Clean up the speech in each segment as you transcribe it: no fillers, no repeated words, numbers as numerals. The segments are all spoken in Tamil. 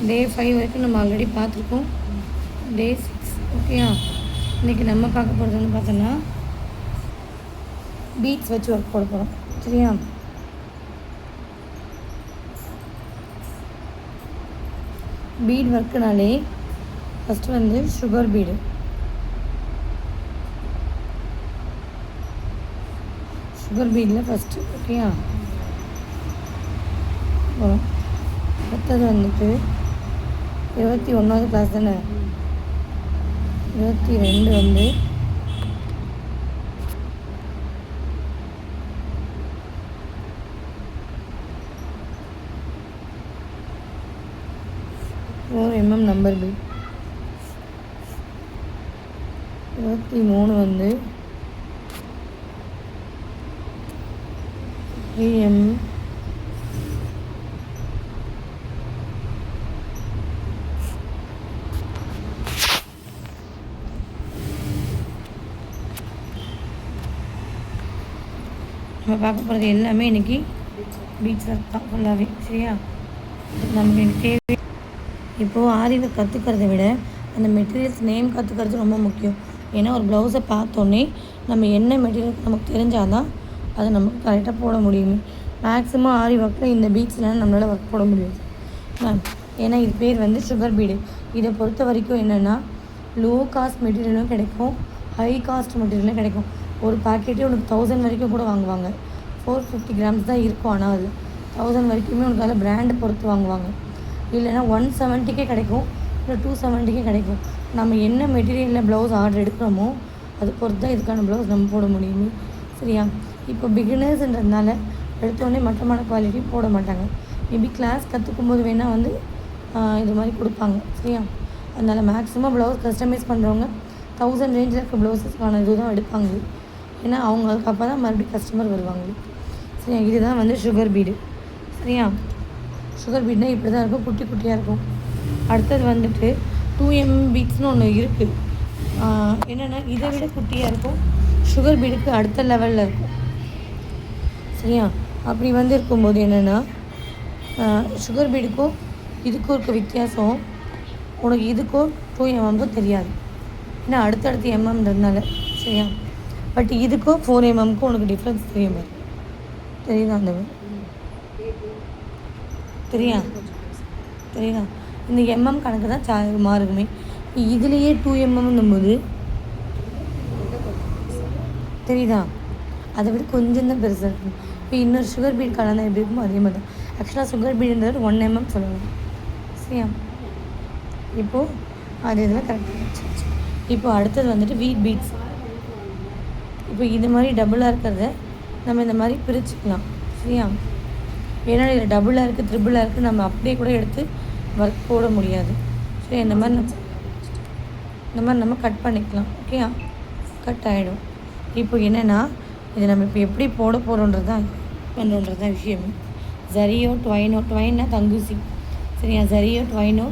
டே 5 வரைக்கும் நம்ம ஆல்ரெடி பார்த்துருக்கோம். டே 6 ஓகேயா. இன்றைக்கி நம்ம பார்க்க போகிறது வந்து பார்த்தோன்னா பீட்ஸ் வச்சு ஒர்க் போட போகிறோம். சரியா. பீட் ஒர்க்குனாலே ஃபஸ்ட்டு வந்து சுகர் பீடு. சுகர் பீடில் ஃபஸ்ட்டு ஓகேயா. அடுத்தது வந்துட்டு 21வது கிளாஸ் தானே. 22 வந்து நம்பர் பீட். 23 வந்து 3 நம்ம பார்க்க போகிறது எல்லாமே இன்றைக்கி பீட்ஸ் ஒர்க் தான் ஃபுல்லாகவே. சரியா. நமக்கு எனக்கு தேவை இப்போது ஆரிவை கற்றுக்கிறத விட அந்த மெட்டீரியல்ஸ் நேம் கற்றுக்கிறது ரொம்ப முக்கியம். ஏன்னா ஒரு ப்ளவுஸை பார்த்தோன்னே நம்ம என்ன மெட்டீரியல் நமக்கு தெரிஞ்சால் தான் அதை நமக்கு கரெக்டாக போட முடியுமே. மேக்ஸிமம் ஆரி ஒர்க்கில் இந்த பீட்ஸ்லாம் நம்மளால் ஒர்க் போட முடியாது. ஏன்னா இது பேர் வந்து சுகர் பீடு. இதை பொறுத்த வரைக்கும் என்னென்னா லோ காஸ்ட் மெட்டீரியலும் கிடைக்கும், ஹை காஸ்ட் மெட்டீரியலும் கிடைக்கும். ஒரு பாக்கெட்டே உனக்கு 1000 வரைக்கும் கூட வாங்குவாங்க. 450 கிராம்ஸ் தான் இருக்கும். ஆனால் அது 1000 வரைக்குமே உனக்கு அதில் பிராண்டை பொறுத்து வாங்குவாங்க. இல்லைன்னா 170க்கே கிடைக்கும், இல்லை 270க்கே கிடைக்கும். நம்ம என்ன மெட்டீரியலில் ப்ளவுஸ் ஆர்டர் எடுக்கிறோமோ அது பொறுத்து தான் இதுக்கான ப்ளவுஸ் நம்ம போட முடியுமே. சரியா. இப்போ பிகினர்ஸ்ன்றதுனால எடுத்தோடனே மட்டமான குவாலிட்டி போட மாட்டாங்க. மேபி கிளாஸ் கற்றுக்கும் போது வேணால் வந்து இது மாதிரி கொடுப்பாங்க. சரியா. அதனால் மேக்ஸிமம் ப்ளவுஸ் கஸ்டமைஸ் பண்ணுறவங்க 1000 ரேஞ்சில் இருக்க ப்ளவுஸஸ்க்கான இது தான் எடுப்பாங்க. ஏன்னா அவங்களுக்கு அப்போ தான் மறுபடியும் கஸ்டமர் வருவாங்க. சரியா. இதுதான் வந்து சுகர் பீடு. சரியா. சுகர் பீட்னால் இப்படி தான் இருக்கும், குட்டி குட்டியாக இருக்கும். அடுத்தது வந்துட்டு 2mm பீட்ஸ்னு ஒன்று இருக்குது. என்னென்னா இதை விட குட்டியாக இருக்கும். சுகர் பீடுக்கு அடுத்த லெவலில் இருக்கும். சரியா. அப்படி வந்து இருக்கும்போது என்னென்னா சுகர் பீடுக்கும் இதுக்கும் இருக்க வித்தியாசம் உனக்கு இதுக்கும் 2mmக்கும் தெரியாது. ஏன்னா அடுத்தடுத்து எம்எம்ன்றதுனால. சரியா. பட் இதுக்கும் 4mmக்கும் உனக்கு டிஃப்ரென்ஸ் தெரியும் பாரு. தெரியுதா அந்த தெரியுதா இந்த எம்எம் கணக்கு தான் மாறுமே. இதுலேயே 2mmன்னும் போது தெரியுதா அதை விட கொஞ்சம் தான் பெருசாக இருக்கும். இப்போ இன்னொரு சுகர் பீட் கலந்தால் எப்படி இருக்குமோ அதே மாதிரி தான். ஆக்சுவலாக சுகர் பீடுன்றது 1mm சொல்லலாம். சரியா. இப்போது அது இதெல்லாம் கரெக்டாக. இப்போ அடுத்தது வந்துட்டு வீட் பீட்ஸ். இப்போ இது மாதிரி டபுளாக இருக்கிறத நம்ம இந்த மாதிரி பிரிச்சுக்கலாம். சரியா. ஏன்னா இதில் டபுளாக இருக்குது, ட்ரிபிளாக இருக்குது, நம்ம அப்படியே கூட எடுத்து ஒர்க் போட முடியாது. சரி. இந்த மாதிரி நம்ம கட் பண்ணிக்கலாம். ஓகே. கட் ஆகிடும். இப்போ என்னென்னா இதை நம்ம இப்போ எப்படி போட போகிறோன்றது தான் விஷயமே. ஜரியோ ட்வைனா தங்குசி. சரியா. ஜரியோ ட்வைனோ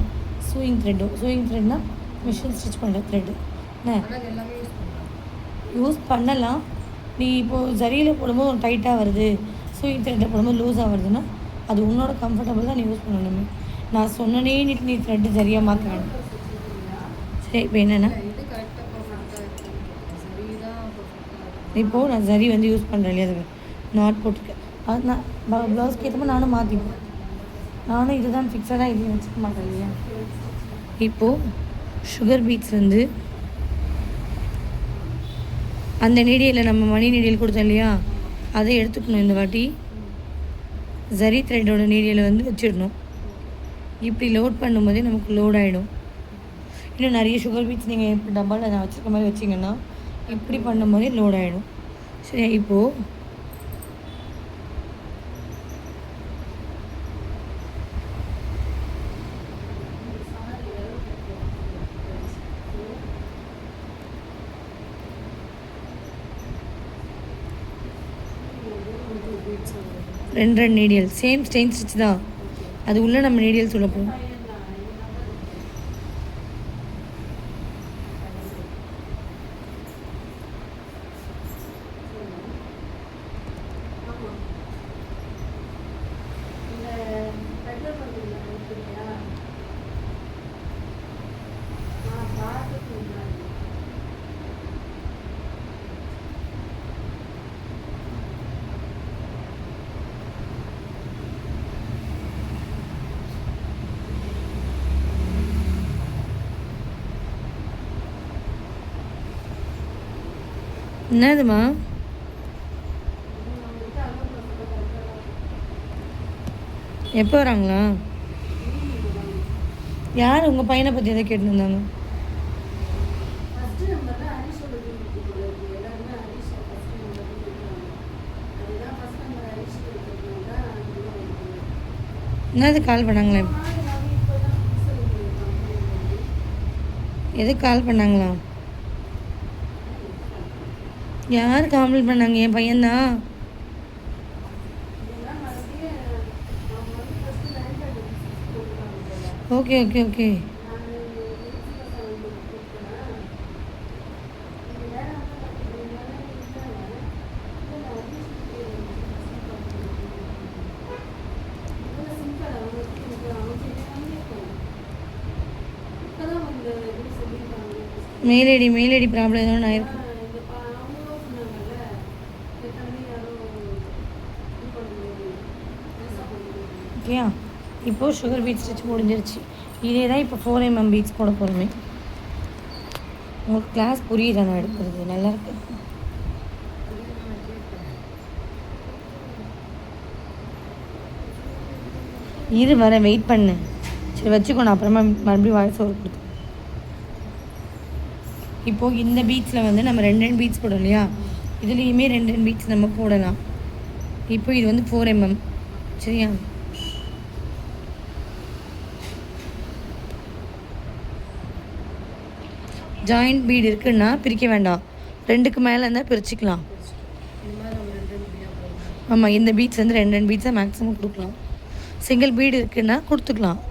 சூயிங் த்ரெட்னா மிஷின் ஸ்டிச் பண்ணுற த்ரெட்டு என்ன யூஸ் பண்ணலாம். நீ இப்போது ஜரியில் போடும்போது ஒரு டைட்டாக வருது, சூயிங் த்ரெட்டில் போடும்போது லூஸாக வருதுன்னா அது உன்னோட கம்ஃபர்டபுள் தான் நீ யூஸ் பண்ணணுமே. நான் சொன்னனே நீ த்ரெட்டு சரியாக மாற்ற வேணும். சரி. இப்போ என்னென்னா இப்போது நான் ஜரி வந்து யூஸ் பண்ணுறேன் இல்லையா, அது நாட் போட்டிருக்கேன். அது நான் ப்ளவுஸ்க்கு ஏற்ற மாதிரி நானும் மாற்றிப்பேன். நானும் இது தான் ஃபிக்ஸடாக இதையும் வச்சுக்க மாட்டேன் இல்லையா. இப்போது சுகர் பீட்ஸ் வந்து அந்த நீடியில் நம்ம மணி நீடியல் கொடுத்தோம் இல்லையா, அதை எடுத்துக்கணும். இந்த வாட்டி ஜரி த்ரெட்டோட நீடியில் வந்து வச்சிடணும். இப்படி லோட் பண்ணும்போதே நமக்கு லோட் ஆகிடும். இன்னும் நிறைய சுகர் பீட்ஸ் நீங்கள் இப்போ டப்பாவில் நான் வச்சுருக்க மாதிரி வச்சிங்கன்னா இப்படி பண்ணும்போதே லோட் ஆகிடும். சரியா. இப்போது ரெண்டு நீடியல் சேம் ஸ்டெயின் ஸ்டிச் தான். அது உள்ளே நம்ம நீடியல் சொல்ல போகும். என்னதுமா? எப்போ வராங்களா? யார் உங்கள் பையனை பற்றி எதை கேட்டுருந்தாங்க? என்னது கால் பண்ணாங்களே? எதுக்கு கால் பண்ணாங்களா? யார் கால் பண்ணாங்க? என் பையன்தான். Okay okay okay. Mail ID problem ஏதோ ஒன்று ஆயிருக்கு. ஓகேயா? இப்போது சுகர் பீட் ஸ்டிச் முடிஞ்சிருச்சு. இதே தான் இப்போ 4mm பீட்ஸ் போட போகிறோமே. உங்களுக்கு கிளாஸ் புரியுதா நான் எடுக்கிறது? நல்லாயிருக்கு. இது வர வெயிட் பண்ணு. சரி வச்சுக்கோணும், அப்புறமா மறுபடியும் வாய்ஸ் ஓவர் கொடுத்து. இப்போது இந்த பீட்ஸில் வந்து நம்ம 2 பீட்ஸ் போடும் இல்லையா? இதுலேயுமே 2 பீட்ஸ் நம்ம போடலாம். இப்போ இது வந்து 4mm. சரியா? ஜாயிண்ட் பீடு இருக்குன்னா பிரிக்க வேண்டாம். 2க்கு மேலே இருந்தால் பிரிச்சுக்கலாம். ஆமாம், இந்த பீட்ஸ் வந்து 2 பீட்ஸாக மேக்ஸிமம் கொடுக்கலாம். சிங்கிள் பீடு இருக்குன்னா கொடுத்துக்கலாம்.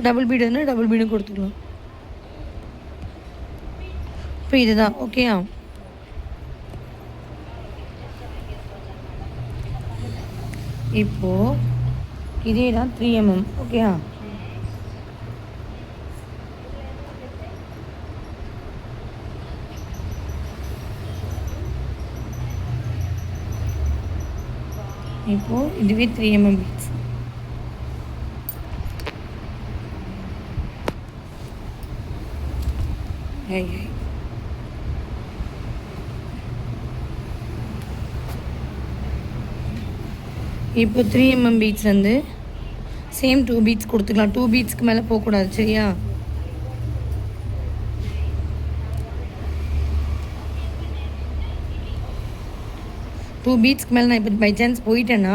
டபுள் பீடு இருந்தால் டபுள் பீடும் கொடுத்துக்கலாம். இப்போ இதுதான் ஓகேயா? இப்போது இதே தான் 3mm. ஓகேயா? இப்போது இதுவே 3mm பீட்ஸ். இப்போ 3mm பீட்ஸ் வந்து சேம் 2 பீட்ஸ் கொடுத்துக்கலாம். 2 பீட்ஸ்க்கு மேலே போகக்கூடாது. சரியா? டூ பீட்ஸ்க்கு மேலே நான் இப்போ பை சான்ஸ் போயிட்டேன்னா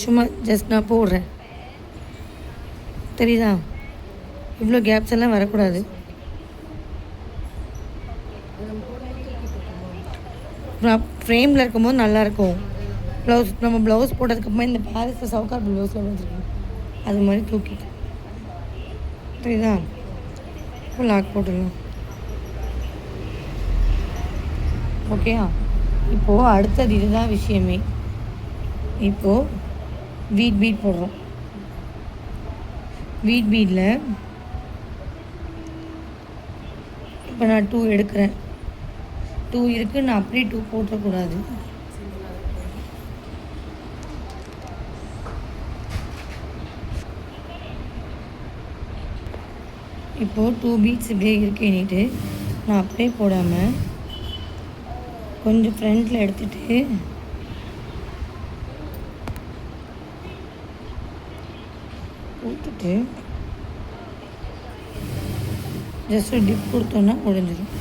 சும்மா ஜஸ்ட் நான் போடுறேன். தெரியுதா? இவ்வளோ கேப்ஸ் எல்லாம் வரக்கூடாது. ஃப்ரேமில் இருக்கும்போது நல்லாயிருக்கும். நம்ம ப்ளவுஸ் போட்டதுக்கப்புறமா இந்த பாரிஸில் சவுக்கார் ப்ளவுஸில் வந்துருக்கோம், அது மாதிரி தூக்கிட்டு. தெரியுதா? இப்போ லாக் போட்டுடலாம். ஓகேயா? இப்போது அடுத்தது இதுதான் விஷயமே. இப்போது வீட் பீட் போடுறோம். வீட் பீடில் இப்போ நான் 2 எடுக்கிறேன். 2 இருக்குது, நான் அப்படியே 2 போட்டக்கூடாது. இப்போது 2 பீட்ஸ் இப்படியே இருக்கேன்னிட்டு நான் அப்படியே போடாமல் கொஞ்சம் ஃப்ரண்ட்டில் எடுத்துகிட்டு ஊற்றுட்டு ஜஸ்ட்டு டிப் கொடுத்தோன்னா முடிஞ்சிடும்.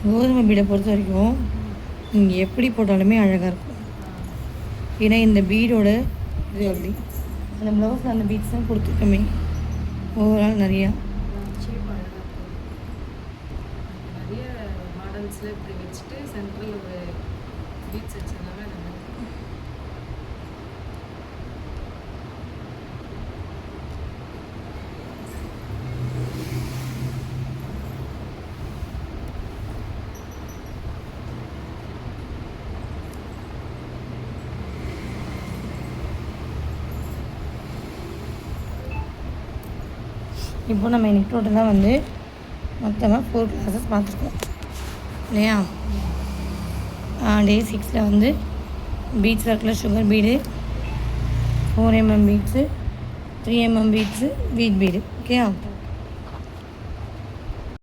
கோதுமை பீடை பொறுத்த வரைக்கும் நீங்கள் எப்படி போட்டாலுமே அழகாக இருக்கும். ஏன்னா இந்த பீடோட இது அப்படி அந்த ப்ளவுஸில் அந்த பீட்ஸ் தான் கொடுத்துருக்கோமே. ஓவரால் நிறையா மாடல்ஸில் இப்படி வச்சுட்டு சென்ட்ரல் ஒரு பீட்ஸ் வச்சதுனால இப்போ நம்ம இன்றைக்கி டோட்டலாக வந்து மொத்தமாக 4 கிளாஸஸ் பார்த்துருக்கோம் இல்லையா. டே 6ல் வந்து பீட்ஸ் ஒர்க்கில் sugar bead, 4 mm beads, 3 mm பீட்ஸு, வீட் பீடு. ஓகேயா.